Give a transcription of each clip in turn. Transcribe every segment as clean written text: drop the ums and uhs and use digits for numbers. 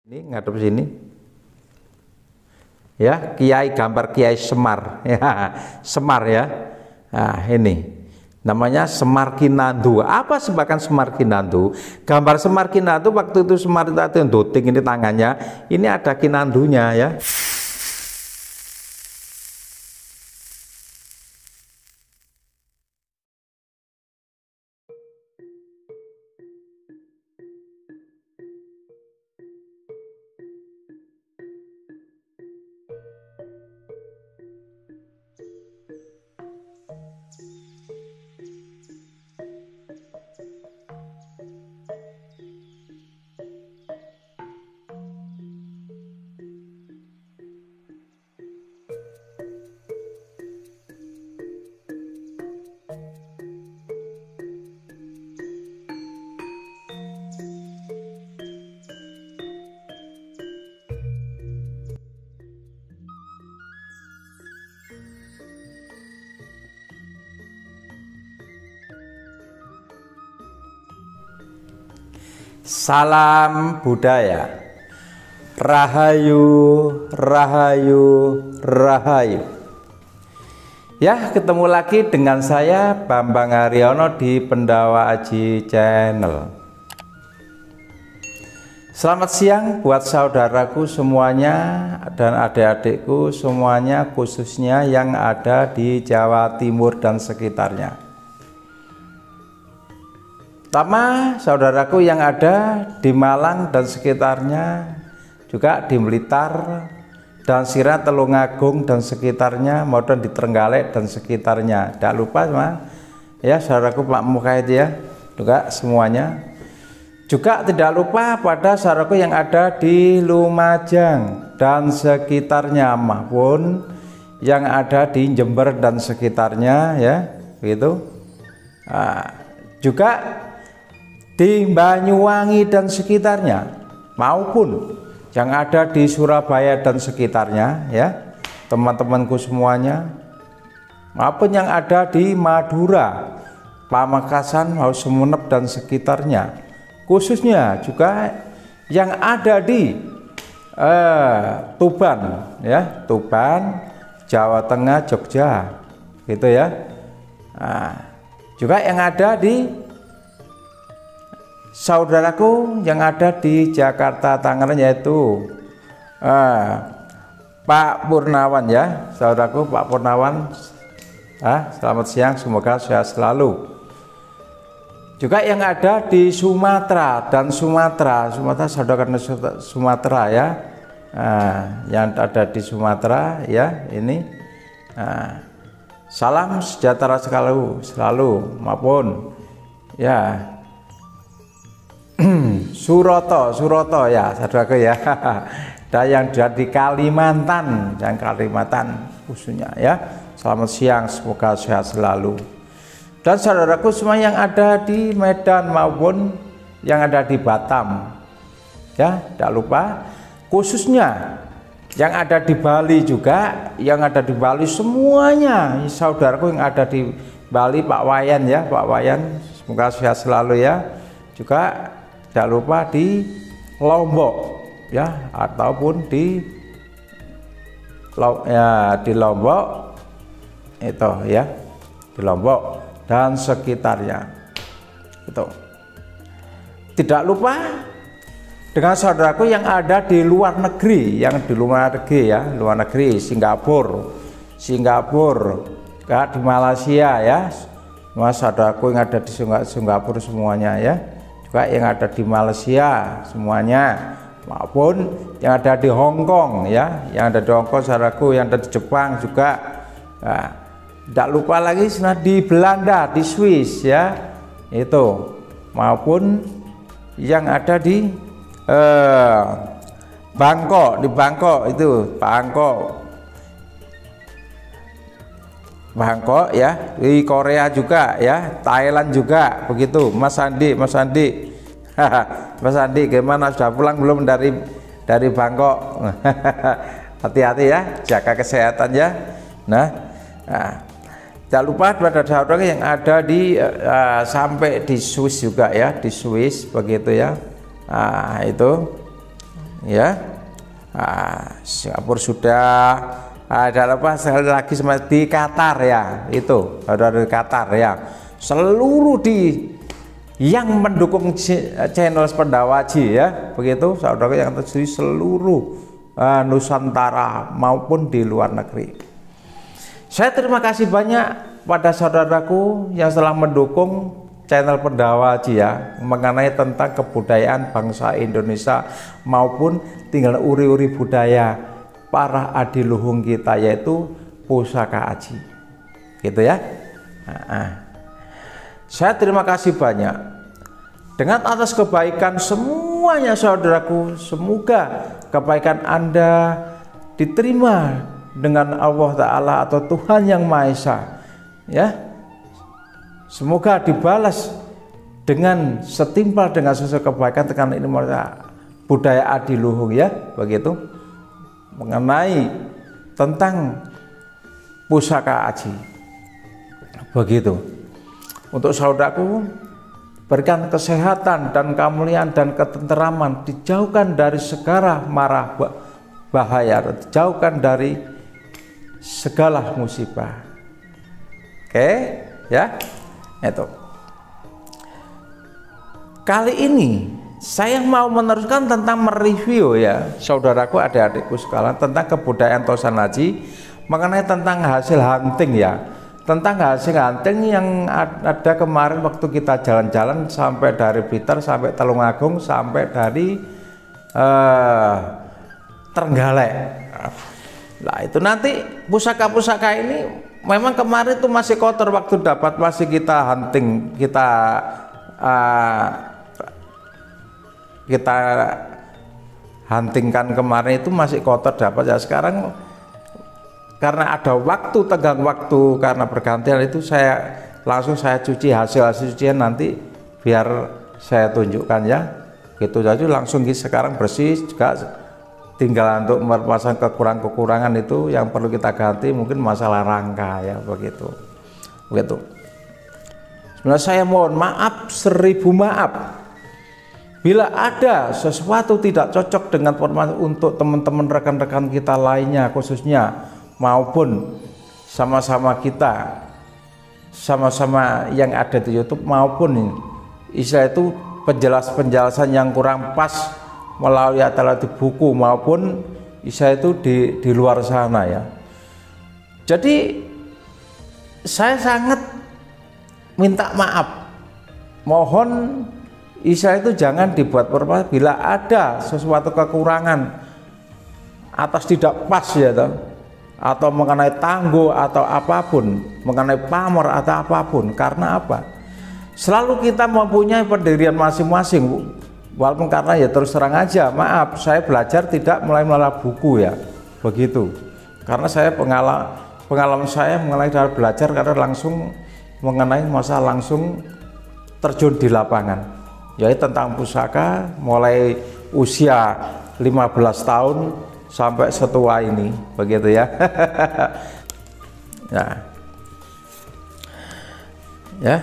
Ini ngadep sini. Ya, Kiai, gambar Kiai Semar. Ya, Semar ya. Nah, ini namanya Semar Kinandu. Apa sebakan Semar Kinandu? Gambar Semar Kinandu waktu itu Semar itu ada doting ini tangannya. Ini ada kinandunya ya. Salam budaya, rahayu, rahayu, rahayu. Ya, ketemu lagi dengan saya Bambang Haryono di Pendawa Aji Channel. Selamat siang buat saudaraku semuanya dan adik-adikku semuanya, khususnya yang ada di Jawa Timur dan sekitarnya. Pertama, saudaraku yang ada di Malang dan sekitarnya, juga di Blitar dan Sirat, Tulungagung dan sekitarnya, maupun di Trenggalek dan sekitarnya. Tidak lupa ya saudaraku Pak Muka itu ya, juga semuanya. Juga tidak lupa pada saudaraku yang ada di Lumajang dan sekitarnya, maupun yang ada di Jember dan sekitarnya ya, begitu. Juga di Banyuwangi dan sekitarnya, maupun yang ada di Surabaya dan sekitarnya ya, teman-temanku semuanya, maupun yang ada di Madura, Pamekasan, Sumeneb dan sekitarnya, khususnya juga yang ada di Tuban ya, Tuban, Jawa Tengah, Jogja gitu ya. Juga yang ada di saudaraku yang ada di Jakarta, Tangerang, yaitu Pak Purnawan ya, saudaraku Pak Purnawan. Selamat siang, semoga sehat selalu. Juga yang ada di Sumatera dan Sumatera, saudara Sumatera ya, yang ada di Sumatera ya, ini salam sejahtera selalu maupun ya Suroto ya saudaraku ya. Dan yang di Kalimantan, khususnya ya, selamat siang, semoga sehat selalu. Dan saudaraku semua yang ada di Medan maupun yang ada di Batam ya, tidak lupa, khususnya yang ada di Bali juga, yang ada di Bali semuanya saudaraku yang ada di Bali, Pak Wayan ya, Pak Wayan, semoga sehat selalu ya. Juga tidak lupa di Lombok ya, ataupun di Lombok itu ya, di Lombok dan sekitarnya itu. Tidak lupa dengan saudaraku yang ada di luar negeri, ya, luar negeri, Singapura ya, di Malaysia ya, semua saudaraku yang ada di Singapura semuanya ya, juga yang ada di Malaysia semuanya, maupun yang ada di Hong Kong ya, yang ada di Hong Kong saudaraku, yang ada di Jepang juga. Tidak lupa lagi di Belanda, di Swiss ya, itu, maupun yang ada di Bangkok, itu Bangkok ya, di Korea juga ya, Thailand juga begitu. Mas Andi Mas Andi gimana, sudah pulang belum dari Bangkok? Hati-hati ya, jaga kesehatan ya. Jangan lupa pada saudara yang ada di sampai di Swiss juga ya, di Swiss begitu ya. Itu ya. Singapura sudah, ada apa sekali lagi di Qatar ya, itu ada di Qatar ya. Seluruh yang mendukung channel Sependawaji ya, begitu saudara yang terjadi seluruh Nusantara maupun di luar negeri. Saya terima kasih banyak pada saudaraku yang telah mendukung channel Pendawaji ya, mengenai tentang kebudayaan bangsa Indonesia maupun tinggal uri-uri budaya para adiluhung kita, yaitu pusaka aji, gitu ya. Saya terima kasih banyak dengan atas kebaikan semuanya saudaraku. Semoga kebaikan Anda diterima dengan Allah Ta'ala atau Tuhan Yang Maha Esa ya. Semoga dibalas dengan setimpal dengan sesuatu kebaikan dengan ini budaya adiluhung ya, begitu, mengenai tentang pusaka aji, begitu. Untuk saudaraku, berikan kesehatan dan kemuliaan dan ketenteraman, dijauhkan dari segala mara bahaya, dijauhkan dari segala musibah. Oke ya, itu. Kali ini saya mau meneruskan tentang mereview ya, saudaraku, adik-adikku sekalian, tentang kebudayaan Tosanaji, mengenai tentang hasil hunting ya. Tentang hasil hunting yang ada kemarin waktu kita jalan-jalan sampai dari Blitar sampai Tulungagung sampai dari Trenggalek. Nah itu nanti pusaka-pusaka ini memang kemarin itu masih kotor waktu dapat, masih kita hunting, kita huntingkan kemarin itu masih kotor dapat ya. Sekarang karena ada waktu, tenggang waktu, karena bergantian itu saya langsung cuci hasil cucian, nanti biar saya tunjukkan ya, gitu saja. Langsung sekarang bersih, juga tinggal untuk memasang kekurangan itu yang perlu kita ganti, mungkin masalah rangka ya, begitu. Sebenarnya saya mohon maaf, 1000 maaf bila ada sesuatu tidak cocok dengan format untuk teman-teman rekan-rekan kita lainnya, khususnya maupun sama-sama kita, sama-sama yang ada di YouTube, maupun istilah itu penjelasan yang kurang pas melalui di buku maupun istilah itu di luar sana ya. Jadi saya sangat minta maaf, mohon istilah itu jangan dibuat perpas bila ada sesuatu kekurangan atas tidak pas ya toh, atau mengenai tangguh atau apapun, mengenai pamor atau apapun. Karena apa? Selalu kita mempunyai pendirian masing-masing, walaupun karena ya terus terang aja, maaf, saya belajar tidak melalui buku ya, begitu. Karena saya pengalaman saya mengenai dalam belajar karena langsung mengenai masa langsung terjun di lapangan, yaitu tentang pusaka mulai usia 15 tahun sampai setua ini, begitu ya. Nah, ya,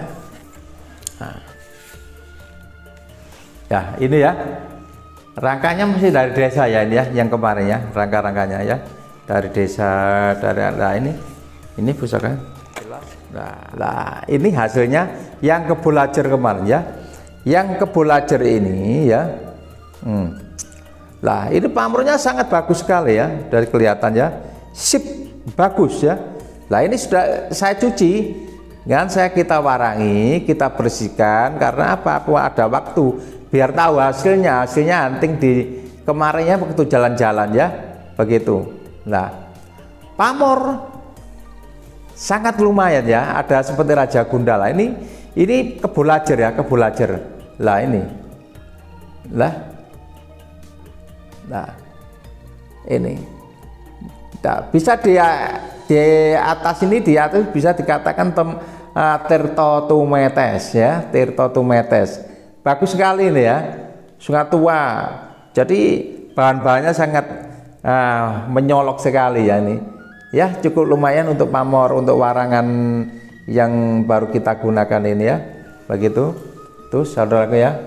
ya ini ya, rangkanya mesti dari desa ya, ini ya, yang kemarin ya, rangka-rangkanya ya, dari desa, dari ini pusaka. Nah, ini hasilnya yang kebulajar kemarin ya, yang kebulajar ini ya. Nah ini pamornya sangat bagus sekali ya, dari kelihatannya sip, bagus ya. Nah ini sudah saya cuci kan, kita warangi, kita bersihkan. Karena apa? Ada waktu biar tahu hasilnya hunting di kemarinnya begitu jalan-jalan ya, begitu. Nah pamor sangat lumayan ya, ada seperti Raja Gundala ini kebulajar ya, kebulajar. Lah ini nah ini bisa di atas ini, di atas bisa dikatakan Tirto Tumetes ya, Tirto Tumetes, bagus sekali ini ya, Sungai Tua. Jadi bahan-bahannya sangat menyolok sekali ya, ini ya, cukup lumayan untuk pamor, untuk warangan yang baru kita gunakan ini ya, begitu tuh saudaraku ya.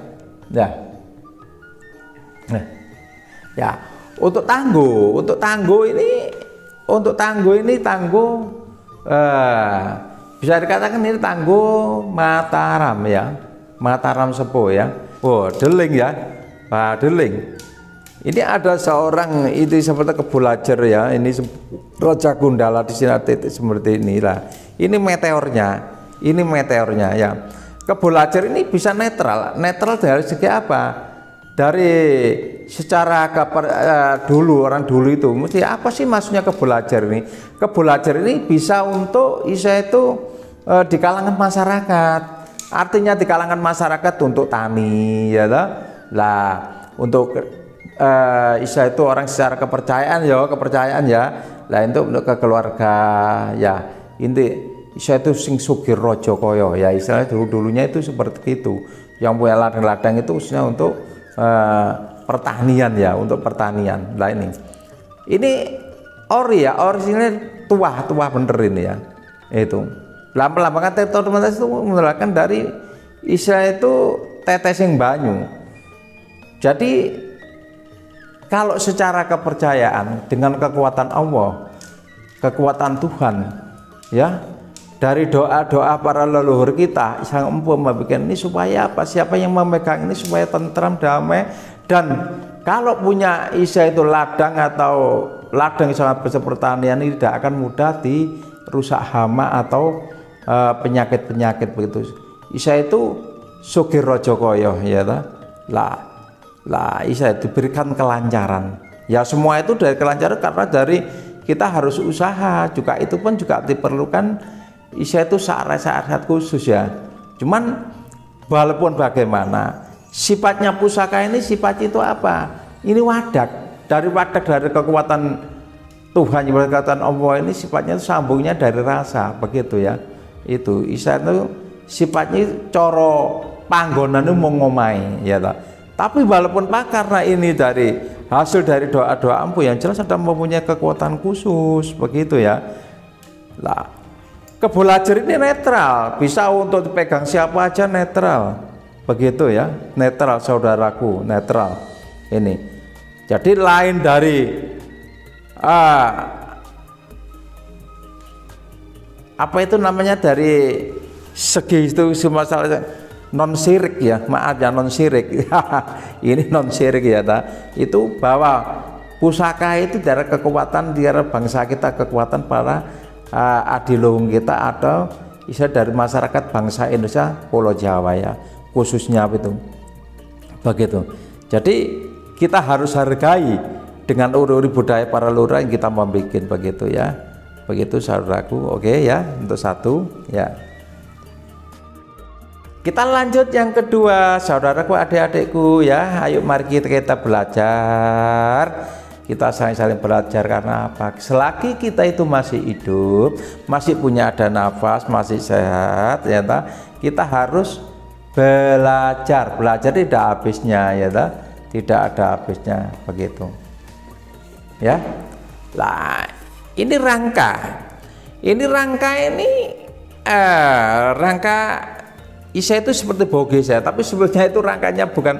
Nah Ya, untuk tangguh ini tangguh bisa dikatakan ini tangguh Mataram ya, Mataram Sepuh ya. Oh, deling ya, deling. Ini ada seorang itu seperti kebulajar ya, ini Raja Gundala di sini titik seperti inilah. Ini meteornya ya. Kebulajar ini bisa netral dari segi apa? Dari secara dulu orang dulu itu mesti apa sih maksudnya kebulajar ini? Kebulajar ini bisa untuk itu di kalangan masyarakat. Artinya di kalangan masyarakat untuk tani ya lah, untuk itu orang secara kepercayaan ya. Lah untuk ke keluarga ya. Inti itu sing sugih raja kaya ya, istilahnya dulunya itu seperti itu. Yang punya ladang-ladang itu khususnya untuk pertanian ya, untuk pertanian. Lah ini ori sini tua bener ini ya. Itu lambang-lambang otomatis itu menerangkan dari istilah itu tetesing banyu. Jadi kalau secara kepercayaan dengan kekuatan Allah, kekuatan Tuhan ya, dari doa-doa para leluhur kita sang empu membuat ini supaya apa? Siapa yang memegang ini supaya tentram, damai, dan kalau punya itu ladang atau ladang sangat besar pertanian ini tidak akan mudah dirusak hama atau penyakit-penyakit begitu. Itu sugih raja kaya ya lah isa diberikan kelancaran ya, semua itu dari kelancaran karena dari kita harus usaha juga, itu pun juga diperlukan itu syarat-syarat khusus ya. Cuman walaupun bagaimana sifatnya pusaka ini, sifatnya itu apa? Ini wadak dari kekuatan Tuhan, kekuatan Allah ini sifatnya itu sambungnya dari rasa begitu ya. Itu isa itu sifatnya coro panggonan itu mau ngomai ya Tapi walaupun karena ini dari hasil dari doa-doa ampuh yang jelas ada mempunyai kekuatan khusus begitu ya. Lah, kebulajar ini netral, bisa untuk dipegang siapa aja netral. Begitu ya, netral saudaraku, netral. Ini. Jadi lain dari apa itu namanya, dari segi itu semua masalah non syirik ya, maaf ya, non syirik. Ini non syirik ya itu bahwa pusaka itu dari kekuatan dari bangsa kita, kekuatan para adiluhung kita atau bisa dari masyarakat bangsa Indonesia Pulau Jawa ya, khususnya itu begitu. Jadi kita harus hargai dengan uri-uri budaya para leluhur yang kita membuat begitu ya, begitu saudaraku. Oke ya, untuk satu ya. Kita lanjut yang kedua, saudaraku, adik-adikku ya. Ayo mari kita belajar. Kita saling belajar karena apa? Selagi kita itu masih hidup, masih punya ada nafas, masih sehat ya kita harus belajar. Belajar tidak habisnya ya tidak ada habisnya begitu. Ya. Lah, ini rangka. Ini rangka Isa itu seperti bogis ya, tapi sebenarnya itu rangkanya bukan,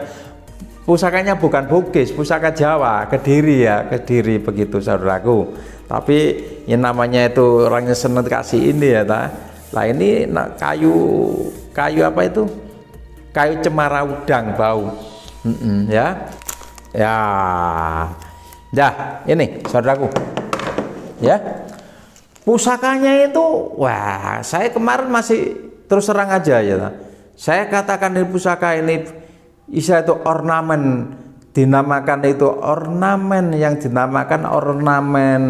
pusakanya bukan bogis, pusaka Jawa, Kediri ya, Kediri begitu saudaraku. Tapi yang namanya itu orangnya senang kasih ini ya lah ini kayu apa itu? Kayu cemara udang bau. Ya. Ini saudaraku. Ya. Pusakanya itu wah, saya kemarin masih terus terang aja ya, saya katakan di pusaka ini isa itu ornamen, dinamakan itu ornamen yang dinamakan ornamen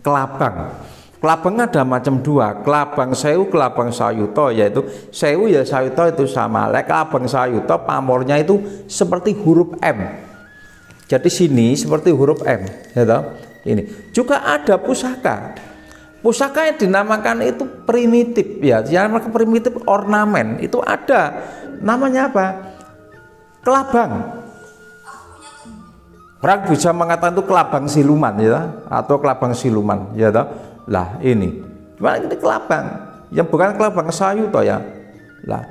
kelabang. Kelabang ada macam dua, kelabang sewu, kelabang sayuto, yaitu sewu ya sayuto itu sama. Kelabang sayuto pamornya itu seperti huruf M. Jadi sini seperti huruf M, ya toh? Ini juga ada pusaka. Pusaka yang dinamakan itu primitif ya, yang primitif ornamen itu ada, namanya apa? Kelabang. Orang bisa mengatakan itu kelabang siluman ya, atau kelabang siluman ya toh. Lah ini, cuma ini kelabang, yang bukan kelabang sayu toh ya. Lah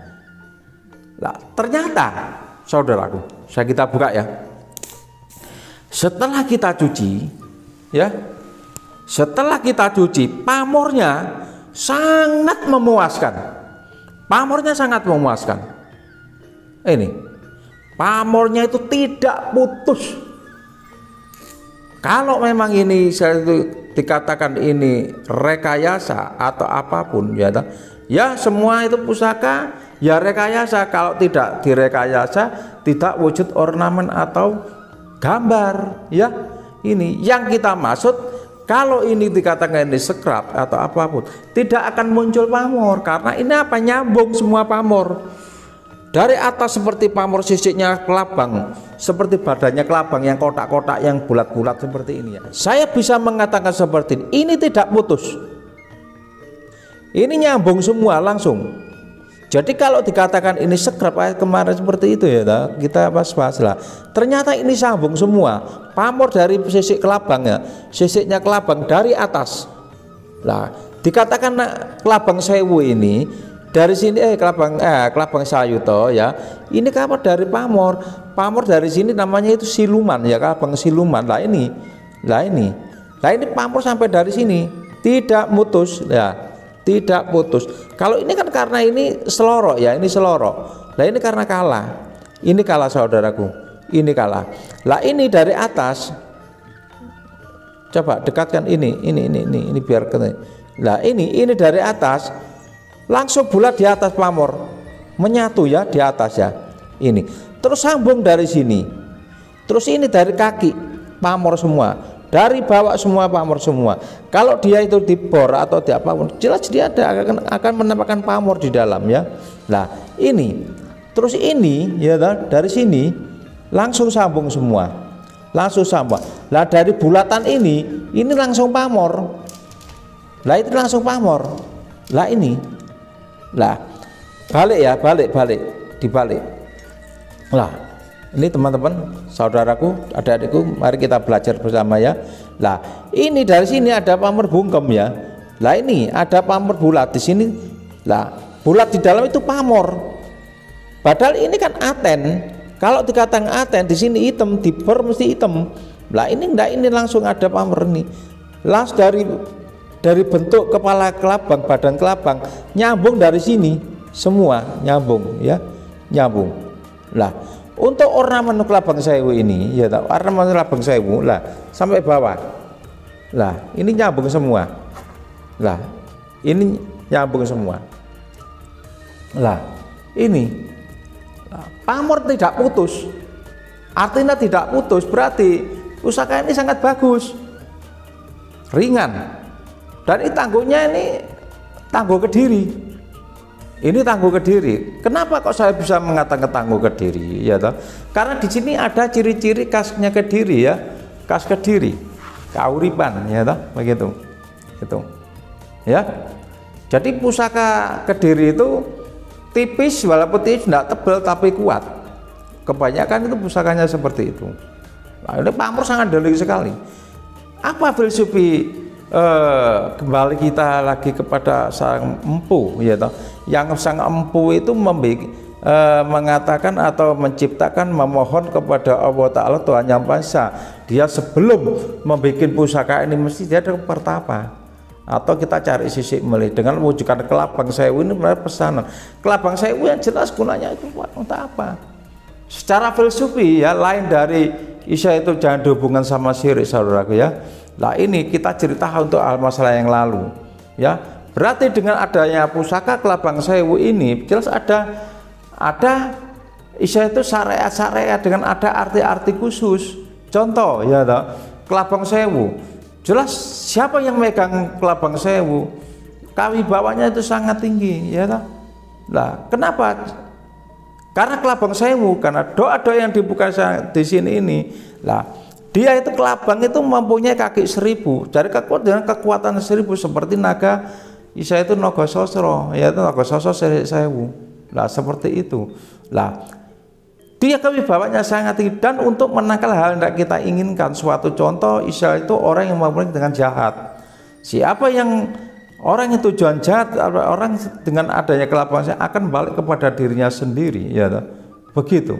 ternyata saudaraku, saya kita buka ya. Setelah kita cuci, ya, setelah kita cuci, pamornya sangat memuaskan. Pamornya sangat memuaskan. Ini, pamornya itu tidak putus. Kalau memang ini saya itu dikatakan ini rekayasa atau apapun, ya, ya semua itu pusaka ya rekayasa. Kalau tidak direkayasa, tidak wujud ornamen atau gambar, ya. Ini yang kita maksud. Kalau ini dikatakan ini scrap atau apapun, tidak akan muncul pamor, karena ini apa, nyambung semua pamor. Dari atas seperti pamor sisiknya kelabang, seperti badannya kelabang yang kotak-kotak yang bulat-bulat seperti ini, ya. Saya bisa mengatakan seperti ini tidak putus. Ini nyambung semua langsung. Jadi kalau dikatakan ini scrap kemarin seperti itu, ya, kita bahas lah. Ternyata ini sambung semua. Pamor dari sisik kelabang, ya, sisiknya kelabang dari atas. Nah, dikatakan kelabang sewu ini dari sini kelabang sayuto, ya. Ini kapan dari pamor? Pamor dari sini namanya itu siluman, ya, kelabang siluman. Lah ini pamor sampai dari sini tidak putus, ya. Tidak putus. Kalau ini kan karena ini selorok, ya, ini selorok. Nah ini karena kalah. Ini kalah saudaraku. Ini kalah. Lah ini dari atas. Coba dekatkan ini biar kena. Lah ini dari atas langsung bulat di atas pamor. Menyatu, ya, di atas, ya. Ini. Terus sambung dari sini. Terus ini dari kaki pamor semua. Dari bawah semua pamor semua. Kalau dia itu dibor atau di apapun, jelas dia akan menampakkan pamor di dalam, ya. Nah ini, terus ini, ya, dari sini langsung sambung semua, langsung sambung. Lah dari bulatan ini langsung pamor. Lah itu langsung pamor. Lah ini, lah balik, ya, balik dibalik. Lah. Ini teman-teman, saudaraku, adik-adikku, mari kita belajar bersama, ya. Lah, ini dari sini ada pamor bungkem, ya. Lah ini ada pamor bulat di sini. Lah, bulat di dalam itu pamor. Padahal ini kan aten. Kalau dikatakan aten di sini hitam, di ber mesti hitam. Lah ini enggak, ini langsung ada pamor ini. Langsung dari bentuk kepala kelabang, badan kelabang nyambung dari sini semua nyambung, ya, nyambung. Lah untuk ornamen kelabang sewu ini, ya, ornamen kelabang sewu, lah sampai bawah, lah ini nyambung semua, lah ini nyambung semua, lah ini pamor tidak putus. Artinya tidak putus berarti pusaka ini sangat bagus, ringan, dan ini tangguhnya ini tangguh Kediri. Ini tangguh Kediri. Kenapa kok saya bisa mengatakan tangguh Kediri, ya, toh? Karena di sini ada ciri-ciri khasnya Kediri, ya, khas Kediri, kauripan, ya, toh, begitu, gitu, ya. Jadi pusaka Kediri itu tipis, walaupun tipis, tidak tebal tapi kuat. Kebanyakan itu pusakanya seperti itu. Nah, ini pamor sangat delik sekali. Apa filosofi? Kembali kita lagi kepada sang empu, ya, toh. Yang sang empu itu mengatakan atau menciptakan, memohon kepada Allah Ta'ala Tuhan Yang Maha Esa. Dia sebelum membuat pusaka ini mesti dia ada pertapa, atau kita cari sisik melih dengan mewujudkan kelabang sewu. Ini benar pesanan kelabang sewu yang jelas gunanya itu untuk apa? Secara filosofi, ya, lain dari Isya itu jangan dihubungkan sama syirik, saudaraku, ya. Nah ini kita cerita untuk hal masalah yang lalu, ya. Berarti dengan adanya pusaka kelabang sewu ini jelas ada Isya itu syariat dengan ada arti-arti khusus. Contoh, ya, kelabang sewu, jelas siapa yang megang kelabang sewu, kawibawanya itu sangat tinggi, ya, toh. Nah kenapa? Karena kelabang sewu, karena doa-doa yang dibuka di sini ini, lah dia itu kelabang itu mempunyai kaki 1000, dari kekuatan 1000 seperti naga Isya itu naga sosro, yaitu naga sosro sewu. Lah seperti itu. Lah dia kewibawanya sangat tinggi, dan untuk menangkal hal yang tidak kita inginkan. Suatu contoh, Isya itu orang yang memulai dengan jahat. Siapa yang orang yang tujuan jahat, orang dengan adanya kelabang akan balik kepada dirinya sendiri, ya, begitu.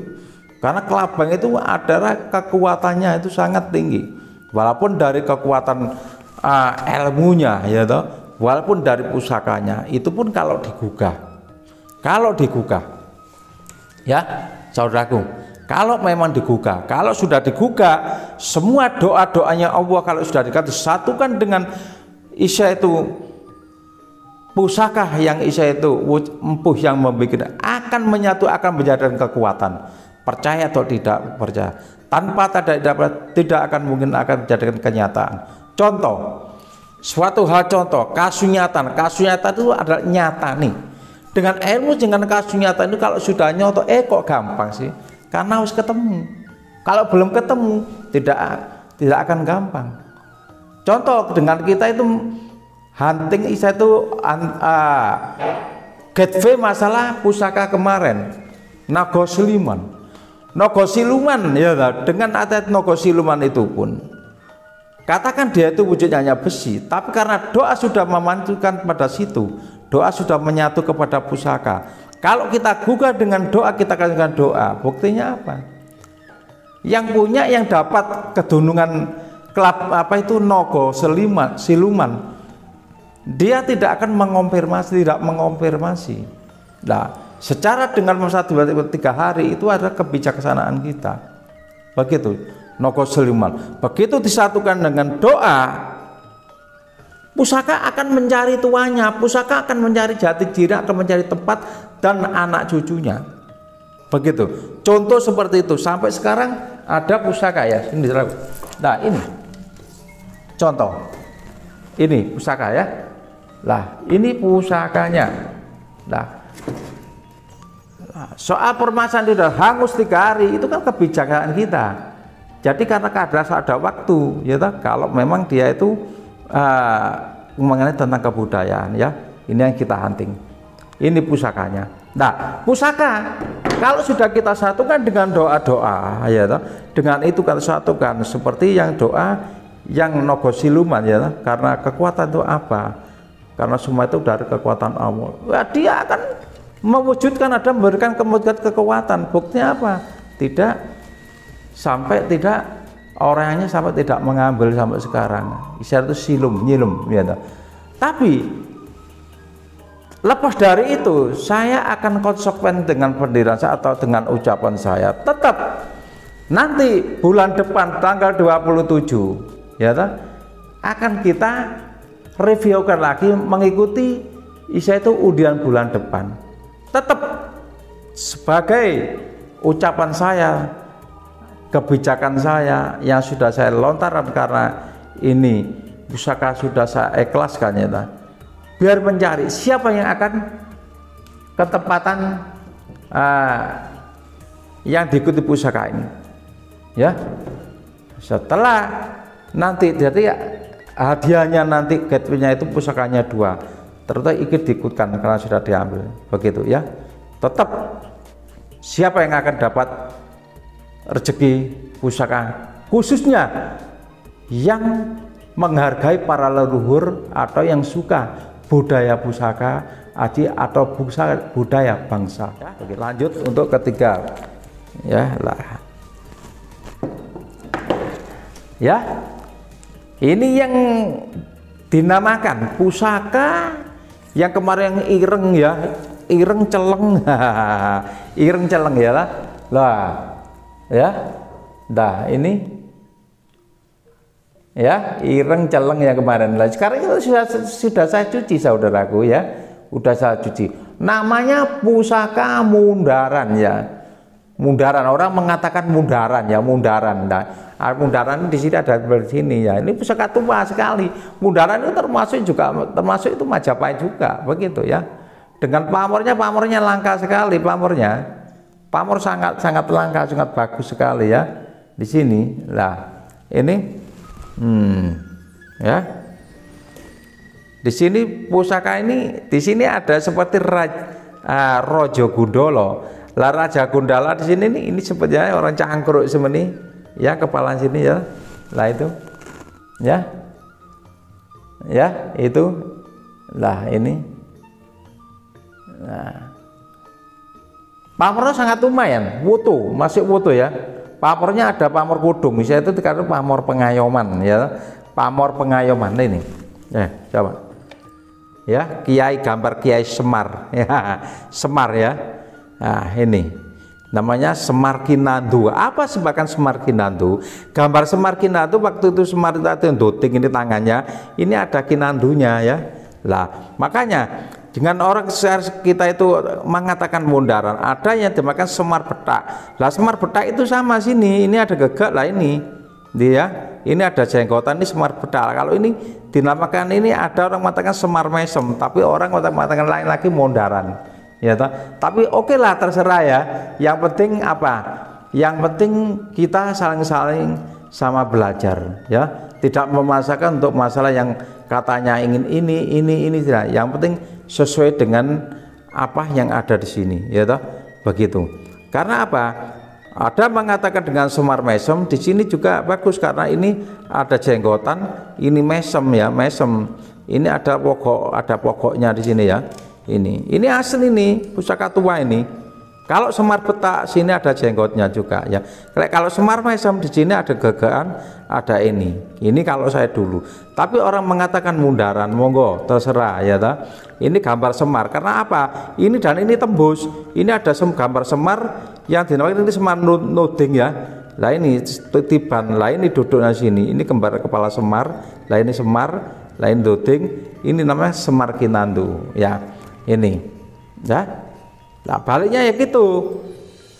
Karena kelabang itu adalah kekuatannya itu sangat tinggi. Walaupun dari kekuatan ilmunya ya toh, walaupun dari pusakanya, itu pun kalau digugah ya saudaraku, kalau memang digugah, kalau sudah digugah, semua doa-doanya Allah kalau sudah disatukan dengan Isya itu, pusaka yang Isya itu empuh yang membuat akan menyatu, akan menjadikan kekuatan. Percaya atau tidak percaya, tanpa tidak akan mungkin akan menjadikan kenyataan. Contoh, suatu hal, contoh kasunyatan itu adalah nyata nih. Dengan ilmu, dengan kasunyatan itu kalau sudah nyoto, kok gampang sih? Karena harus ketemu. Kalau belum ketemu, tidak akan gampang. Contoh dengan kita itu hunting Isya itu gateway masalah pusaka kemarin, Naga Siluman ya, dengan adat Naga Siluman itu pun katakan dia itu wujudnya hanya besi, tapi karena doa sudah memantukan pada situ, doa sudah menyatu kepada pusaka. Kalau kita gugah dengan doa, kita kasihkan doa, buktinya apa? Yang punya, yang dapat kedunungan Naga Siluman, dia tidak akan mengonfirmasi. Nah, secara dengan masa 3 hari itu adalah kebijaksanaan kita. Begitu Naga Siluman, begitu disatukan dengan doa, pusaka akan mencari tuannya, pusaka akan mencari jati diri, akan mencari tempat dan anak cucunya. Begitu. Contoh seperti itu sampai sekarang ada pusaka ya. Nah ini contoh, ini pusaka ya. Lah ini pusakanya. Nah, soal permasalahan itu sudah hangus 3 hari, itu kan kebijaksanaan kita. Jadi karena ada waktu ya toh, kalau memang dia itu mengenai tentang kebudayaan ya, ini yang kita hunting. Ini pusakanya. Nah, pusaka kalau sudah kita satukan dengan doa-doa ya toh, dengan itu kita satukan seperti yang doa yang Naga Siluman ya toh, karena kekuatan itu apa? Karena semua itu dari kekuatan Allah. Nah, dia akan mewujudkan, ada memberikan kekuatan. Buktinya apa? Tidak orangnya sampai tidak mengambil sampai sekarang. Isya itu nyilum ya toh. Tapi lepas dari itu, saya akan konsekuen dengan pendirian saya atau dengan ucapan saya. Tetap nanti bulan depan tanggal 27 ya toh, akan kita reviewkan lagi mengikuti Isya itu undian bulan depan. Tetap sebagai ucapan saya, kebijakan saya yang sudah saya lontarkan, karena ini pusaka sudah saya ikhlaskan ya toh. Biar mencari siapa yang akan ketepatan yang diikuti pusaka ini ya. Setelah nanti jadi hadiahnya nanti gateway-nya itu pusakanya 2, ternyata ikut diikutkan karena sudah diambil, begitu ya. Tetap siapa yang akan dapat rezeki pusaka, khususnya yang menghargai para leluhur atau yang suka budaya pusaka aji atau budaya bangsa. Oke, lanjut untuk ketiga ya lah. Ya, ini yang dinamakan pusaka yang kemarin yang ireng ya, ireng celeng ireng celeng ya lah ya. Nah ini ya, ireng celeng yang kemarin. Lah sekarang itu sudah saya cuci saudaraku ya, udah saya cuci. Namanya pusaka mundaran ya. Mundaran, orang mengatakan mundaran ya, mundaran. Nah, mundaran di sini ada di sini ya. Ini pusaka tua sekali. Mundaran itu termasuk itu Majapahit juga, begitu ya. Dengan pamornya langka sekali pamornya. Pamor sangat langka, sangat bagus sekali ya. Di sini. Lah, ini ya. Di sini pusaka ini, di sini ada seperti Raja Gundala. Lah Raja Gundala di sini ini sepertinya orang cangkruk semeni ya, kepala sini ya. Lah itu. Ya. Ya, itu. Lah ini. Nah. Pamornya sangat lumayan, wutu, masih wutu ya. Pamornya ada pamor kudung, misalnya itu karena pamor pengayoman ya. Pamor pengayoman ini. Coba. Ya, kiai, gambar Kiai Semar. Ya, Semar ya. Nah, ini. Namanya Semar Kinandu. Apa sebakan Semar Kinandu? Gambar Semar Kinandu waktu itu Semar itu doting ini tangannya, ini ada kinandunya ya. Lah, makanya dengan orang kita itu mengatakan mundaran, ada yang dimakan Semar Betak. Lah Semar Betak itu sama sini, ini ada gegak lah ini. Dia, ini ada jenggotan, ini Semar Betak. Kalau ini dinamakan, ini ada orang mengatakan Semar Mesem, tapi orang mengatakan lain lagi mundaran. Ya toh? Tapi oke lah, terserah ya. Yang penting apa? Yang penting kita saling-saling sama belajar ya. Tidak memaksakan untuk masalah yang katanya ingin ini tidak. Yang penting sesuai dengan apa yang ada di sini ya toh? Begitu. Karena apa? Ada mengatakan dengan Semar Mesem, di sini juga bagus karena ini ada jenggotan, ini mesem ya, mesem. Ini ada pokoknya di sini ya. Ini asli ini pusaka tua ini. Kalau Semar Betak sini ada jenggotnya juga ya. Kalau Semar Mesem di sini ada gegaan, ada ini. Ini kalau saya dulu. Tapi orang mengatakan mundaran, monggo terserah ya ta. Ini gambar Semar karena apa? Ini dan ini tembus. Ini ada gambar Semar yang dinamakan ini Semar nuding ya. Lah ini titiban, lah ini duduknya sini. Ini gambar kepala Semar, lah ini Semar, lain nuding. Ini namanya Semar Kinandu ya. Ini ya. Nah baliknya ya gitu.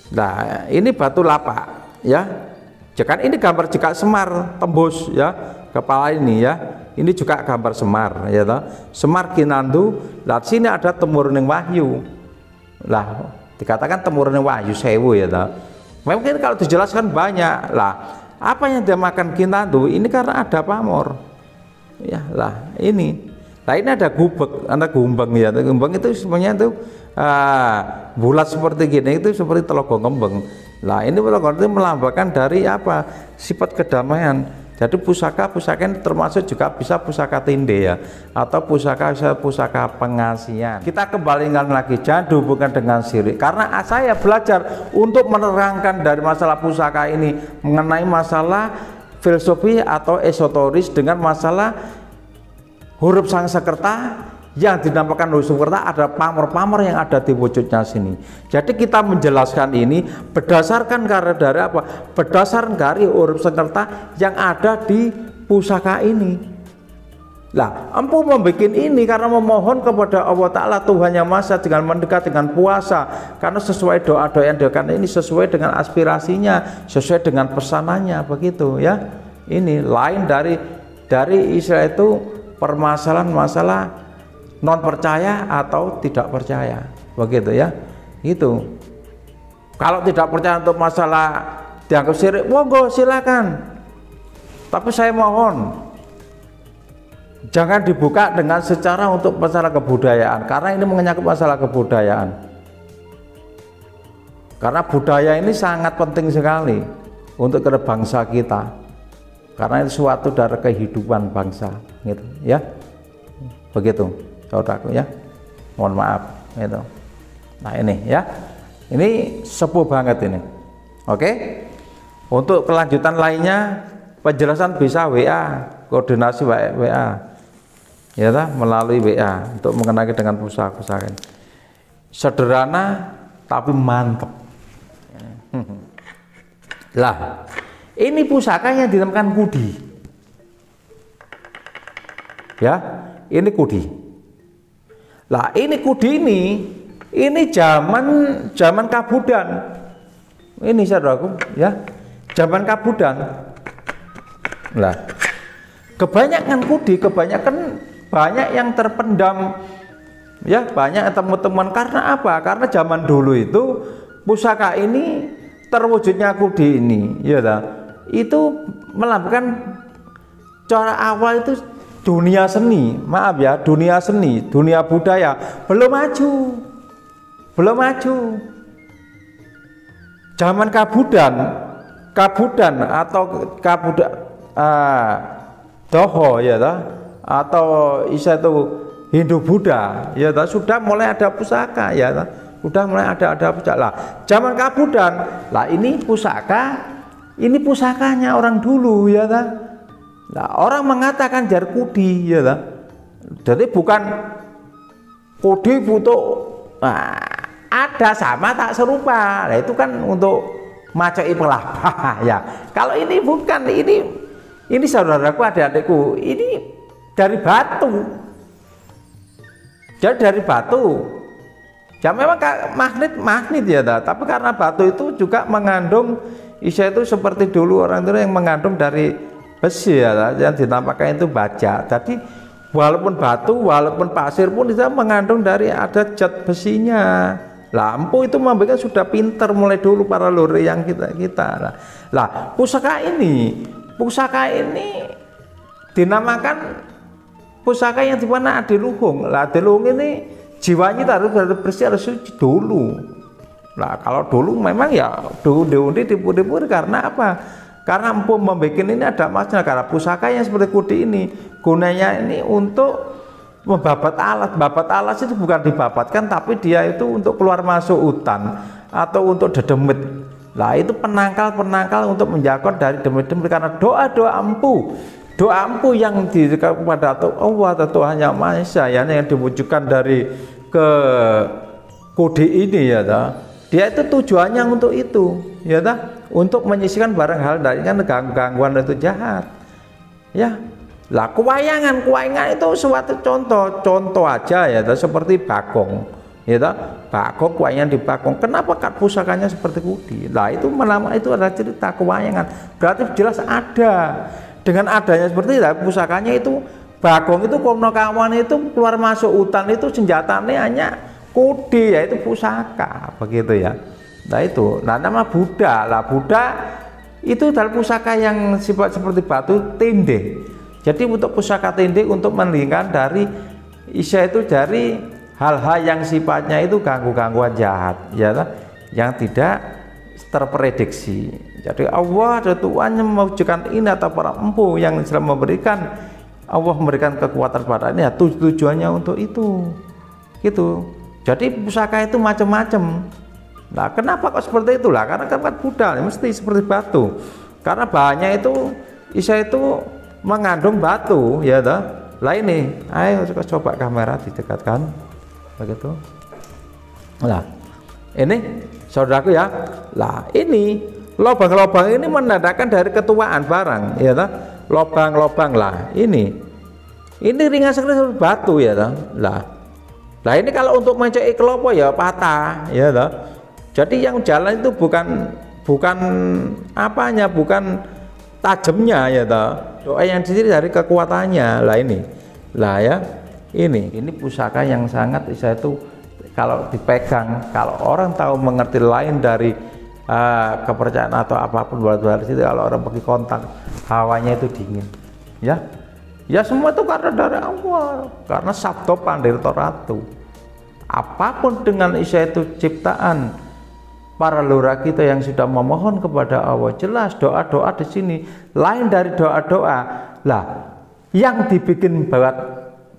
Nah ini batu lapak ya. Jangan ini gambar jekak Semar tembus ya, kepala ini ya. Ini juga gambar Semar ya toh. Semar Kinandu. Lah sini ada temurning wahyu. Lah dikatakan temurning wahyu sewu ya toh. Mungkin kalau dijelaskan banyak lah. Apa yang dia makan Kinandu ini karena ada pamor. Ya lah ini. Nah ini ada gubek, ada gumbang ya. Gumbang itu sebenarnya itu bulat seperti gini, itu seperti telogo ngembeng. Nah ini telogo itu melambangkan dari apa? Sifat kedamaian. Jadi pusaka ini termasuk juga bisa pusaka tinde ya, atau pusaka pengasihan. Kita kembalikan lagi, jangan dihubungkan dengan syirik. Karena saya belajar untuk menerangkan dari masalah pusaka ini mengenai masalah filosofi atau esoteris dengan masalah huruf Sangsekerta yang dinamakan huruf Sangsekerta, ada pamor-pamor yang ada di wujudnya sini. Jadi kita menjelaskan ini berdasarkan karena dari apa? Berdasarkan dari huruf Sangsekerta yang ada di pusaka ini. Lah, empu membuat ini karena memohon kepada Allah Ta'ala Tuhan Yang Maha Esa dengan mendekat dengan puasa, karena sesuai doa-doa yang dilakukan ini sesuai dengan aspirasinya, sesuai dengan pesanannya, begitu ya. Ini lain dari istilah itu permasalahan masalah non percaya atau tidak percaya, begitu ya. Itu kalau tidak percaya untuk masalah dianggap syirik, monggo silakan, tapi saya mohon jangan dibuka dengan secara untuk masalah kebudayaan, karena ini menyangkut masalah kebudayaan. Karena budaya ini sangat penting sekali untuk bangsa kita, karena itu suatu dari kehidupan bangsa gitu ya. Begitu saudaraku ya, mohon maaf gitu. Nah ini ya, ini sepuh banget ini. Oke, untuk kelanjutan lainnya penjelasan bisa WA, koordinasi WA ya ta, melalui WA untuk mengenai dengan pusaka-pusaka. Sederhana tapi mantap. Lah ini pusaka yang dinamakan kudi ya, ini kudi. Lah ini kudi ini zaman Kabudan ini saudaraku ya, zaman Kabudan. Lah kebanyakan kudi, banyak yang terpendam ya, banyak teman-teman. Karena apa? Karena zaman dulu itu pusaka ini terwujudnya kudi ini ya ta, itu melambangkan cara awal itu dunia seni, maaf ya, dunia seni, dunia budaya belum maju. Zaman Kabudan atau Doho ya ta, atau Isa itu Hindu Buddha ya ta, sudah mulai ada pusaka ya ta, udah mulai ada pusaka lah. Zaman Kabudan lah, ini pusakanya orang dulu ya kan. Nah, orang mengatakan jar kudi ya kan. Jadi bukan kudi butuh, nah, ada sama tak serupa. Nah, itu kan untuk macoi pelapa ya. Kalau ini bukan, ini saudaraku, adik-adikku, ini dari batu. Jadi dari batu. Ya memang magnet ya, tapi karena batu itu juga mengandung itu seperti dulu orang itu yang mengandung dari besi ya, yang dinampakkan itu baja. Jadi walaupun batu, walaupun pasir pun bisa mengandung dari ada zat besinya. Lampu itu membuat sudah pinter mulai dulu para leluhur yang kita. Lah pusaka ini dinamakan pusaka yang dimana adiluhung. Lah adiluhung ini jiwanya harus bersih, harus suci dulu. Nah kalau dulu memang ya diundi dipuri karena apa? Karena empu membuat ini ada maksudnya, karena pusaka yang seperti kudi ini gunanya ini untuk membabat alat. Babat alat itu bukan dibabatkan, tapi dia itu untuk keluar masuk hutan atau untuk dedemit. Nah itu penangkal untuk menjangkau dari demit-demit, karena doa empu yang kepada Allah atau Tuhan Yang Maha Esa ya, yang diwujudkan dari ke kode ini ya ta. Dia itu tujuannya untuk itu ya ta, untuk menyisihkan barang hal dari kan gangguan itu jahat ya. Lah kewayangan itu suatu contoh aja ya ta, seperti bagong ya ta. Bagong kewayangan di bagong, kenapa pusakanya seperti kudi? Lah itu itu adalah cerita kewayangan, berarti jelas ada. Dengan adanya seperti itu pusakanya itu bagong itu kono kawan itu keluar masuk hutan itu senjatanya hanya kudi, yaitu pusaka begitu ya. Nah itu nama Buddha. Lah Buddha itu adalah pusaka yang sifat seperti batu tindih. Jadi untuk pusaka tindih untuk meninggalkan dari itu dari hal-hal yang sifatnya itu gangguan jahat ya, yang tidak terprediksi. Jadi Allah ada Tuhan yang mewujudkan ini atau para empu yang sudah memberikan, Allah memberikan kekuatan pada ini ya, tujuannya untuk itu gitu. Jadi pusaka itu macam-macam. Nah kenapa kok seperti itulah? Karena kan Buddha mesti seperti batu, karena bahannya itu itu mengandung batu ya toh. Lah ini ayo coba kamera didekatkan begitu. Nah ini saudaraku ya, lah ini lobang-lobang ini menandakan dari ketuaan barang ya toh. Lobang-lobang lah ini ringan sekali batu ya toh. Lah ini kalau untuk mencari kelopo ya patah ya toh. Jadi yang jalan itu bukan apanya, bukan tajamnya ya toh. Doa yang diciri dari kekuatannya. Lah ini lah ya, ini pusaka yang sangat itu kalau dipegang, kalau orang tahu mengerti lain dari kepercayaan atau apapun dari situ, kalau orang pergi kontak hawanya itu dingin ya semua itu karena dari Allah, karena sabdo pandirto ratu. Apapun dengan itu ciptaan para leluhur kita yang sudah memohon kepada Allah, jelas doa-doa di sini lain dari doa-doa. Lah yang dibikin buat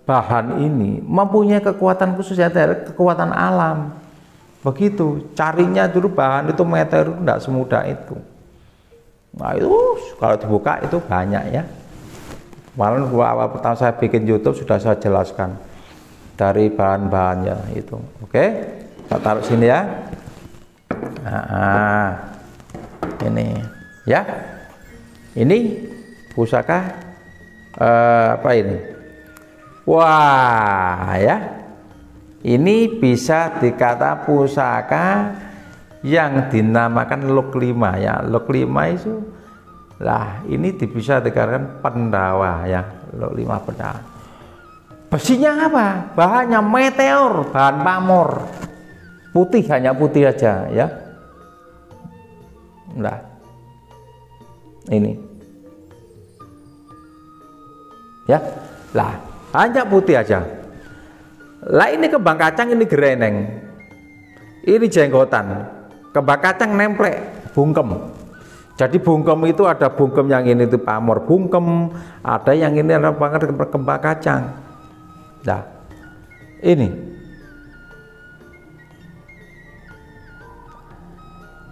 bahan ini mempunyai kekuatan khusus, ya kekuatan alam. Begitu carinya dulu bahan itu meteor itu tidak semudah itu. Nah itu kalau dibuka itu banyak ya. Malah awal pertama saya bikin YouTube sudah saya jelaskan dari bahan-bahannya itu. Oke, saya taruh sini ya. Nah, ini ya, ini pusaka apa ini? Wah ya. Ini bisa dikata pusaka yang dinamakan luk 5 ya. Luk 5 itu lah ini bisa dikatakan Pandawa ya, luk 5 Pandawa. Besinya apa? Bahannya meteor, bahan pamor. Putih, hanya putih aja ya. Nah. Ini. Ya. Lah, hanya putih aja. Lah ini kembang kacang, ini gereneng, ini jenggotan, kembang kacang nemplek bungkem. Jadi bungkem itu ada bungkem yang ini itu pamor bungkem, ada yang ini ada banget kembang kacang. Nah ini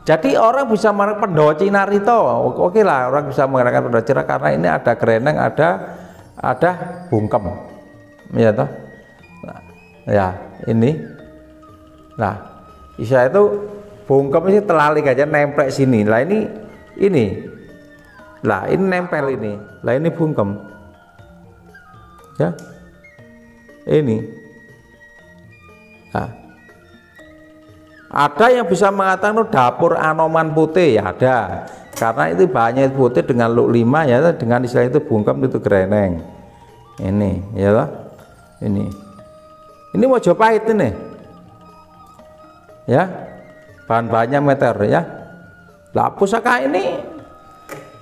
Jadi orang bisa menggunakan Pandhawa Cinarita, oke lah orang bisa menggunakan Pandhawa Cinarita karena ini ada Greneng, ada bungkem, ya toh. Nah, ya ini, nah Isa itu bungkem ini telalik aja nempel sini, lah ini, lah ini nempel ini, lah ini bungkem, ya ini, nah. Ada yang bisa mengatakan dapur Anoman putih, ya ada, karena itu banyak putih dengan luk 5 ya, dengan istilah itu bungkem itu Greneng. Ini ya toh, ini Mojopahit ini ya, bahan-bahannya meter ya. Lah pusaka ini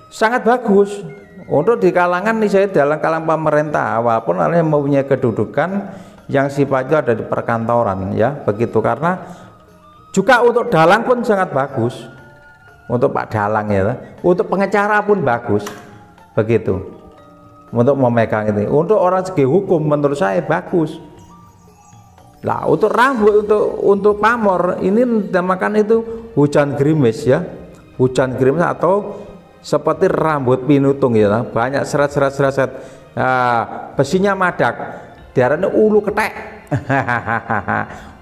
sangat bagus untuk di kalangan istilah dalam kalangan pemerintah, walaupun yang mempunyai kedudukan yang sifatnya ada di perkantoran ya, begitu. Karena juga untuk dalang pun sangat bagus, untuk Pak Dalang ya, untuk pengacara pun bagus, begitu. Untuk memegang ini, untuk orang segi hukum menurut saya bagus. Lah untuk rambut, untuk pamor ini dinamakan itu hujan gerimis ya, hujan gerimis atau seperti rambut pinutung ya, banyak serat-serat, besinya madak, diarani ulu ketek,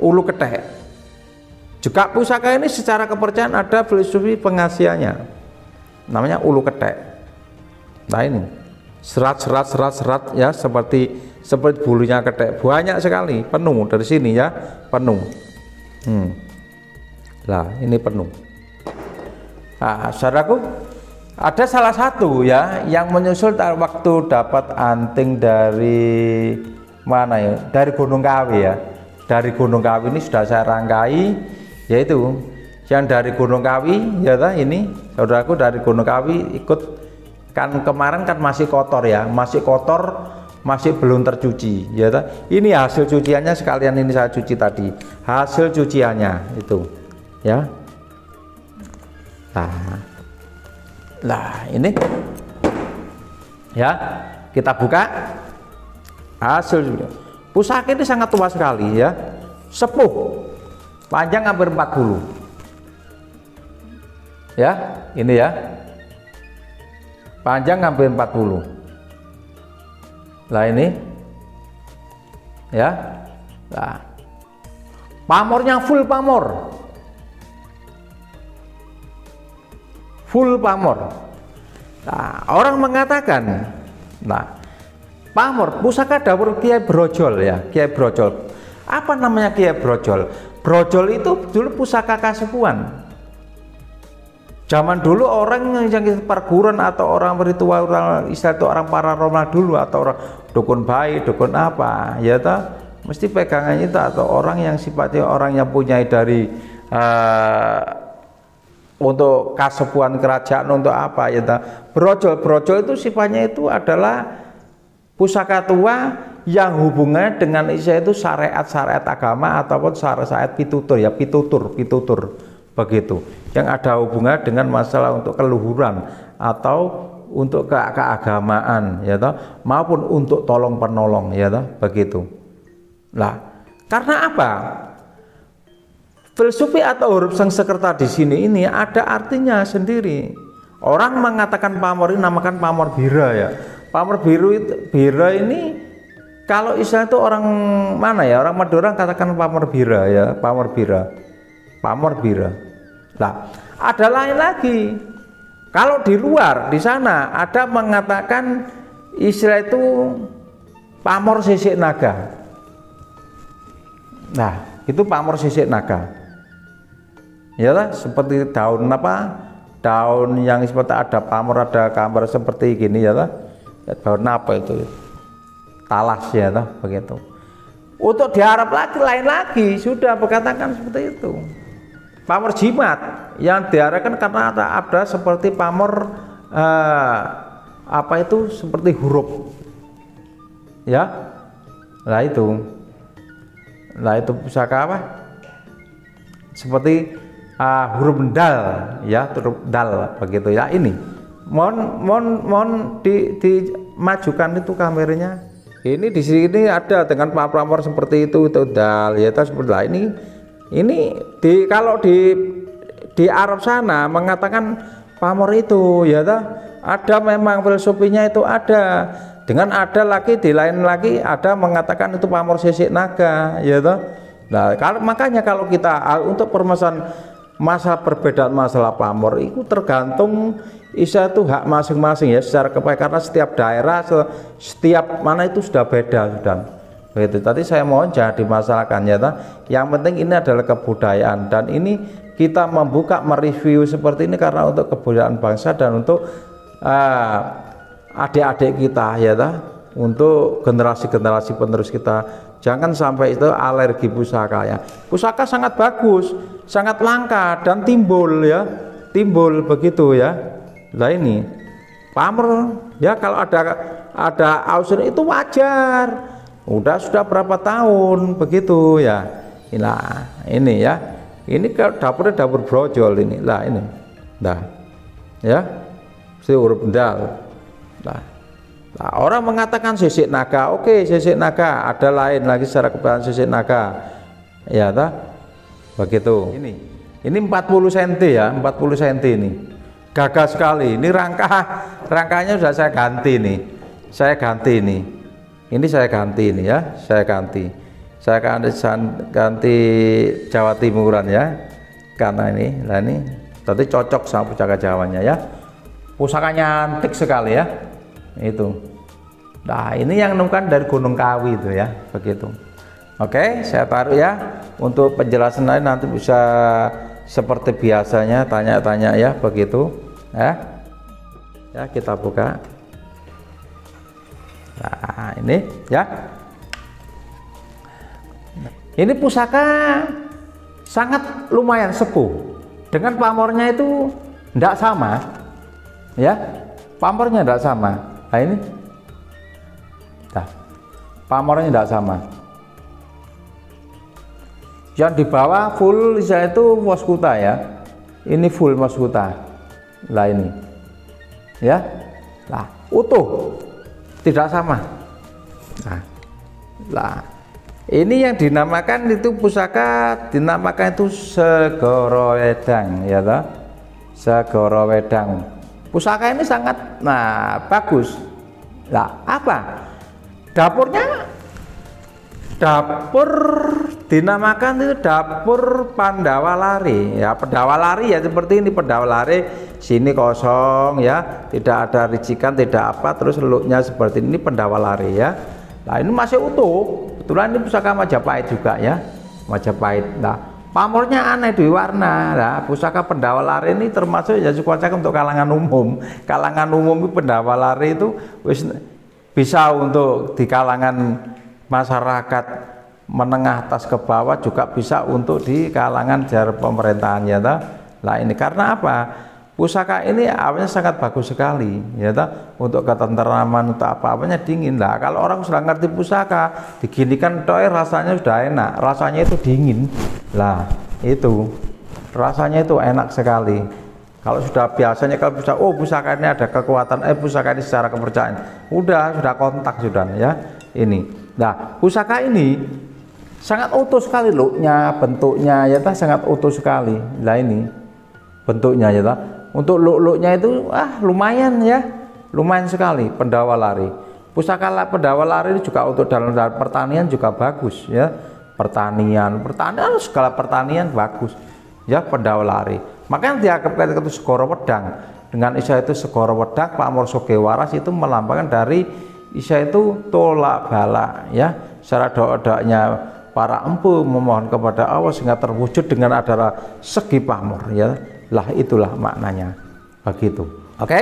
ulu ketek. Juga pusaka ini secara kepercayaan ada filosofi pengasihannya, namanya ulu ketek. Nah ini serat ya, seperti bulunya ketek, banyak sekali, penuh dari sini ya, penuh. Lah ini penuh. Nah, saudaraku, ada salah satu ya yang menyusul waktu dapat anting dari mana ya, dari Gunung Kawi ya. Dari Gunung Kawi ini sudah saya rangkai, yaitu yang dari Gunung Kawi ya, ini saudaraku dari Gunung Kawi ikut kan, kemarin kan masih kotor ya, masih kotor, masih belum tercuci ya. Ini hasil cuciannya, sekalian ini saya cuci tadi, hasil cuciannya itu ya. Nah ini ya, kita buka hasil pusaka ini sangat tua sekali ya, sepuh, panjang hampir 40 ya, ini ya, panjang hampir 40. Lah ini ya, nah pamornya full pamor, nah orang mengatakan, nah pamor pusaka dapur Kiai Brojol ya, Kiai Brojol. Apa namanya Kiai Brojol? Brojol itu dulu pusaka kasepuan. Zaman dulu orang yang perguruan atau orang ritual, istilah itu orang paranormal dulu, atau orang dukun bayi, dukun apa ya toh, mesti pegangannya itu atau orang yang sifatnya orang yang punya dari untuk kasepuan kerajaan, untuk apa ya toh. Brojol itu sifatnya itu adalah pusaka tua yang hubungannya dengan istilah itu syariat agama ataupun syariat pitutur ya, pitutur begitu, yang ada hubungan dengan masalah untuk keluhuran atau untuk keagamaan ya toh, maupun untuk tolong penolong ya toh, begitu. Nah karena apa, filsufat atau huruf Sangsekerta di sini ini ada artinya sendiri. Orang mengatakan pamor ini namakan pamor bira ya. Pamor bira ini kalau istilah itu orang mana ya, orang Madura katakan pamor bira ya, pamor bira. Nah ada lain lagi, kalau di luar di sana ada mengatakan istilah itu pamor sisik naga. Nah itu pamor sisik naga ya lah, seperti daun apa, daun yang seperti ada pamor, ada gambar seperti gini ya lah, daun apa itu, talas ya lah, begitu. Untuk di Arab lagi lain lagi, sudah berkatakan seperti itu, pamor jimat yang diarahkan karena ada seperti pamor apa itu, seperti huruf ya. Nah itu pusaka apa, seperti huruf dal ya, huruf dal begitu ya. Ini mohon dimajukan itu kameranya. Ini di sini ada dengan pamor seperti itu dal ya, seperti lah. Ini kalau di Arab sana mengatakan pamor itu ya toh, ada memang filosofinya itu ada. Dengan ada lagi di lain lagi ada mengatakan itu pamor sisik naga ya toh. Nah, makanya kalau kita untuk permasalahan masalah perbedaan masalah pamor itu tergantung itu hak masing-masing ya secara karena setiap daerah setiap mana itu sudah beda sudah. Begitu. Tadi saya mohon jangan dimasalahkan ya toh. Yang penting ini adalah kebudayaan dan ini kita membuka mereview seperti ini karena untuk kebudayaan bangsa dan untuk adik-adik kita ya toh, untuk generasi-generasi penerus kita. Jangan sampai itu alergi pusaka ya. Pusaka sangat bagus, sangat langka dan timbul ya, timbul begitu ya. Nah ini pamor ya, kalau ada ausur itu wajar. Sudah berapa tahun begitu ya. Nah ini ya, ini dapurnya dapur brojol ini lah ini. Nah ya, si huruf bendal. Nah, orang mengatakan sisik naga, oke sisik naga, ada lain lagi secara kebetulan sisik naga, ya toh, begitu. Ini 40 cm ya, 40 cm ini, gagah sekali. Ini rangkanya sudah saya ganti nih, saya ganti ini ya, saya ganti Jawa Timuran ya, karena ini, nah ini, tadi cocok sama pusaka Jawanya ya, pusakanya antik sekali ya. Itu. Nah, ini yang nemukan dari Gunung Kawi itu ya, begitu. Oke, saya taruh ya. Untuk penjelasan lain nanti bisa seperti biasanya tanya-tanya ya, begitu. Ya. Ya, kita buka. Nah, ini ya. Ini pusaka sangat lumayan sepuh. Dengan pamornya itu tidak sama. Ya. Pamornya tidak sama. Nah ini, nah, pamornya tidak sama. Yang di bawah full saya itu waskuta ya. Ini full waskuta. Lah ini, ya, lah utuh, tidak sama. Nah, ini yang dinamakan itu pusaka dinamakan itu Segoro Wedang ya toh, Segoro Wedang. Pusaka ini sangat bagus. Nah, apa? Dapurnya dapur dinamakan itu dapur Pandawalari. Ya, Pendawalari ya seperti ini, Pendawalari sini kosong ya, tidak ada ricikan, tidak apa, terus luknya seperti ini Pendawalari ya. Nah, ini masih utuh. Kebetulan ini pusaka Majapahit juga ya. Majapahit. Nah, pamornya aneh di warna. Nah, pusaka Pendawalari ini termasuk ya cocok untuk kalangan umum. Kalangan umum itu Pendawalari itu bisa untuk di kalangan masyarakat menengah atas ke bawah, juga bisa untuk di kalangan jar pemerintahan ya toh. Nah, ini karena apa? Pusaka ini awalnya sangat bagus sekali ya toh, untuk ketenteraman, untuk apa-apanya dingin. Lah kalau orang sudah ngerti pusaka diginikan toh rasanya sudah enak, rasanya itu dingin. Lah itu rasanya itu enak sekali. Kalau sudah biasanya kalau bisa, oh pusaka ini ada kekuatan, pusaka ini secara kepercayaan, sudah kontak sudah ya ini. Nah, pusaka ini sangat utuh sekali looknya, bentuknya ya toh, sangat utuh sekali. Lah ini bentuknya ya toh. Untuk look-looknya itu lumayan ya, lumayan sekali. Pendawalari, pusaka Pendawalari juga untuk dalam pertanian juga bagus ya. Pertanian segala pertanian bagus ya Pendawalari. Makanya dianggap itu Segoro Wedang. Dengan isya itu Segoro Wedang, pamor soge waras itu melambangkan dari isya itu tolak bala ya. Secara doa-doanya para empu memohon kepada Allah sehingga terwujud dengan adanya segi pamor ya. Lah itulah maknanya begitu. Oke,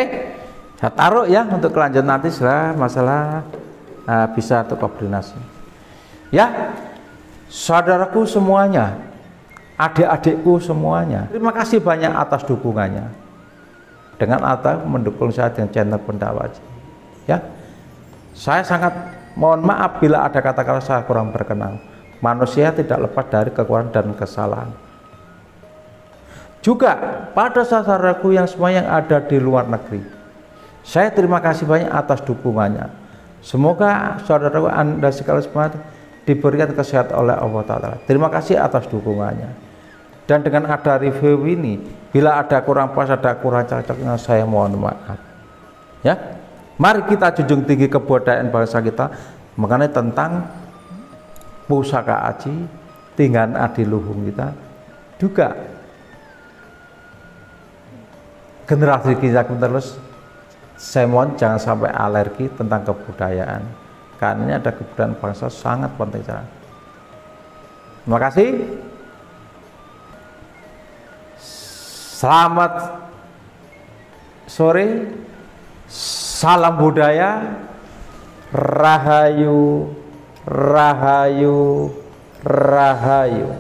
saya taruh ya untuk kelanjutan nanti setelah masalah bisa untuk koordinasi ya. Saudaraku semuanya, adik-adikku semuanya, terima kasih banyak atas dukungannya. Dengan atas mendukung saya dengan channel Pendawaji ya. Saya sangat mohon maaf bila ada kata-kata saya kurang berkenan. Manusia tidak lepas dari kekurangan dan kesalahan. Juga pada saudaraku yang semua yang ada di luar negeri, saya terima kasih banyak atas dukungannya. Semoga saudaraku Anda sekalian semua diberikan kesehatan oleh Allah Ta'ala. Terima kasih atas dukungannya. Dan dengan ada review ini, Bila ada kurang pas, ada kurang cocoknya, saya mohon maaf. Ya, mari kita junjung tinggi kebudayaan bangsa kita mengenai tentang pusaka aji, tinggal adiluhung kita juga generasi kita terus. Saya mohon jangan sampai alergi tentang kebudayaan, karena ini ada kebudayaan bangsa sangat penting. Terima kasih. Selamat sore, salam budaya, rahayu, rahayu, rahayu.